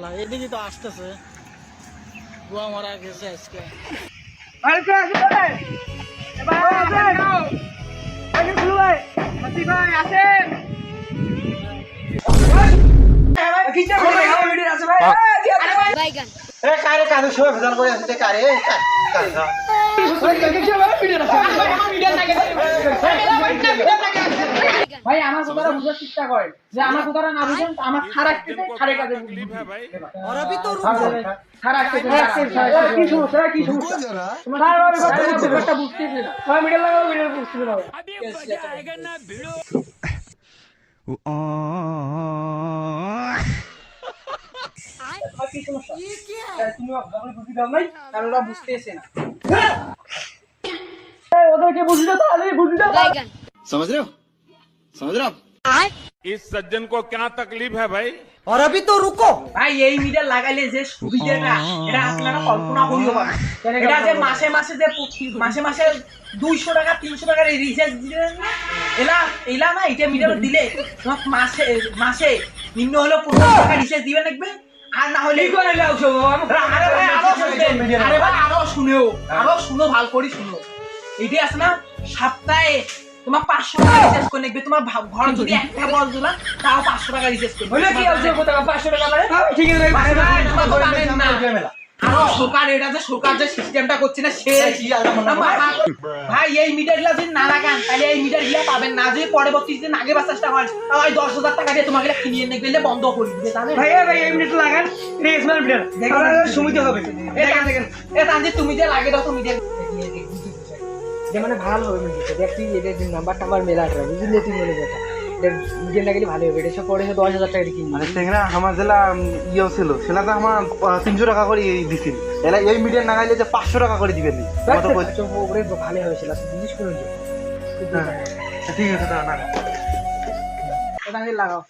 ভাই এদিকে তো আসতেছে গোয়া মারা গেছে আজকে কারে কারে সবাই ভেজাল করে আসতে কারে ভাই আমার কথাটা বুঝার চেষ্টা করেন যে আমার কথাটা না বুঝেন আমার খারাপ খেতে খারে কাজে और अभी तो খারাপ খেতে কি সমস্যা কি সমস্যা তোমার ব্যাপারটা বুঝতেছি না ভাই মিডল লাগাও মিডল বুঝতেছি না কি সমস্যা তুমি আমাকে বুঝি দাও নাই কারণ ওরা বুঝতেছে না ওদেরকে বুঝি দাও তাহলে বুঝি দাও समझ रहे हो इस सज्जन को क्या तकलीफ है भाई? और अभी तो रुको ভাই এই মিটার লাগাইলে যে সুবিধাটা এটা আপনারা কল্পনা করিও পারেন এটা যে মাসে মাসে যে মাসে মাসে 200 টাকা 300 টাকার রিচার্জ দিলেন না এলা না এটা মিটার দিলে তোমার মাসে মাসে নিম্ন হলো 15 টাকা রিচার্জ দিবেন লাগবে আর না হলে কি করে লাও সব আরে ভাই আরো শুনো ভালো করে শুনো এইটা আছে না সপ্তাহে তোমার 500 টাকা রিচার্জ করে নেবে তোমার ঘর যদি একটা বল দিলা তাও 500 টাকা রিচার্জ করবে হলো কি আছে কত 500 টাকা মানে ঠিক আছে ভাই তোমার তো জানেন না আরো সরকার যে সিস্টেমটা করছে না সে ভাই এই মিটারগুলো যদি না লাগান তাহলে এই মিটারগুলো পাবেন না যদি পরবর্তী দিন আগে বাসাসটা হয় তাহলে 10,000 টাকা দিয়ে তোমাকে কিনিয়ে নিয়ে গেলে বন্ধ করে দিবে জানেন ভাই এই মিটার লাগান এটা স্মার্ট মিটার দেখেন সুবিধা হবে দেখেন তানজি তুমি যে লাগে দাও তুমি দিয়ে যে মানে ভালো হবে মিটার দেখি এর নাম্বার টাম্বার মেলা আছে বুঝলি তুই বলে কথা নিজের লাগলে ভালো হবে এটা সব পরে 10,000 টাকা কিনবি মানে সেখানে আমার জেলা ইয়ে ছিল সেটা তো আমার 300 টাকা করে দিছিল এলা এই মিডিয়াম লাগাইলে যে 500 টাকা করে দিবেন কত কইছো ওরে ভালো হবে সেটা জিনিস করে দিও ঠিক আছে না এটা আগে লাগাও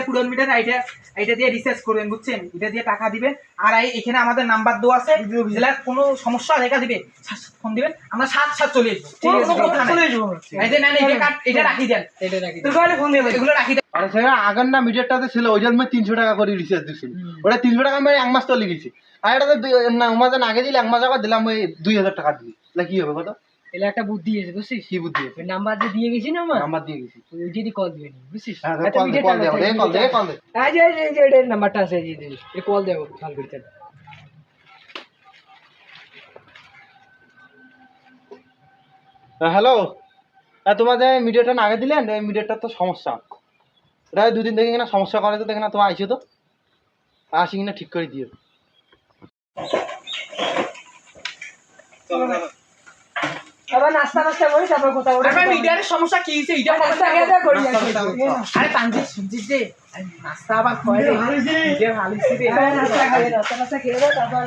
পুরান মিটার এটা দিয়ে রিচার্জ করবেন বুঝছেন এটা দিয়ে টাকা দিবেন আর এখানে আমাদের নাম্বার দেওয়া আছে জেলার কোনো সমস্যা দেখা দিবে ফোন দিবেন আমরা সাথে চলে আসবো এটা রাখি দেন এগুলো রাখি দেন আর সেটা আগের না মিটারটাতে ছিল ওই জন্য 300 টাকা করে রিচার্জ দিছিল ওটা 300 টাকা আমি এক মাস চলে গেছি আর এটাতে না আমাদের আগে দিলে এক মাস আগে দিলাম ওই 2000 টাকা দিই তাহলে কি হবে কত এলা একটা বুদ্ধি আছে বুঝছিস কি বুদ্ধি আছে নাম্বার দিয়ে গেছি না আমার নাম্বার দিয়ে গেছি ওই যদি কল দিবি বুঝছিস হ্যাঁ কল দে কল দে আজ এই নাম্বারটা আছে এই দিবি এই কল দেব ফোন করতে হ্যালো তোমাদের মিডিয়াটা আগে দিলেন এই মিডিয়াটার তো সমস্যা এটা দুদিন থেকে কিনা সমস্যা করে তো দেখে না তোমার আইসো তো আসি কিনা ঠিক করে দিও আবার নাস্তা করি তারপর কথা বলি আরে মিডিয়ার সমস্যা কি হইছে এটা সমস্যা আগে যা করি আরে পাঞ্জি সুজি দে নাস্তা আবার কয় রে যে ভালো হইছে রে নাস্তা খেয়ে দাও তারপর